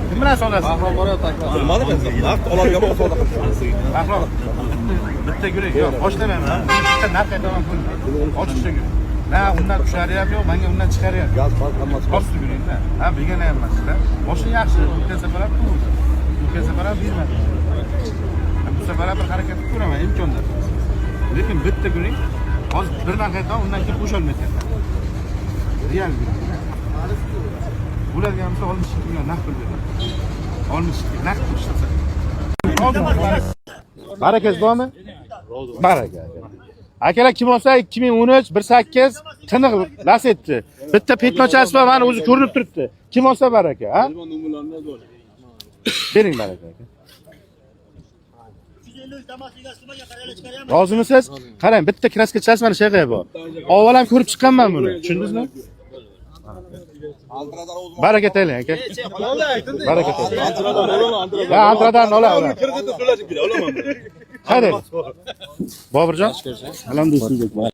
Kim bilan savdasiz? Bilmadim ben. Naqd oladigan bo'lsa savdo qilsin. Rahmat. Bitta gulik yo'q, boshlamayman. Bitta narx aytaman pul. Ochiqcha gulik. Na undan tushari ham yo'q, menga undan chiqari ham. Gaz farq hammasi. Osti gulikda. Ha, begona ham emas-da. Mashina yaxshi, o'tgan safar ham pul. O'tgan safar ham bermadi. Bu safar ham bir harakat qilib ko'raman, imkonda. Lekin bitta gulik hozir bir narx aytaman, undan keyin qo'sholmayapman. Real gulik. Bularga ham 62 million naqd pul beradi. 62 naqd pul ishlasa. Barakangiz bormi? Baraka. Akalar kim olsa 2013 18 tiniq Lacetti. Bitta petnochasi bor, mana o'zi ko'rinib turibdi. Kim olsa baraka, ha? Bering baraka aka. Rozimisiz? Qarang, bitta kraska chasi mana shu yerga bor. Avval ham ko'rib chiqqanman buni. Tushundingizmi? Baraka taylang aka. Baraka taylang. Ha, antradan olaman. Qani? Boburjon? Alhamdulillah.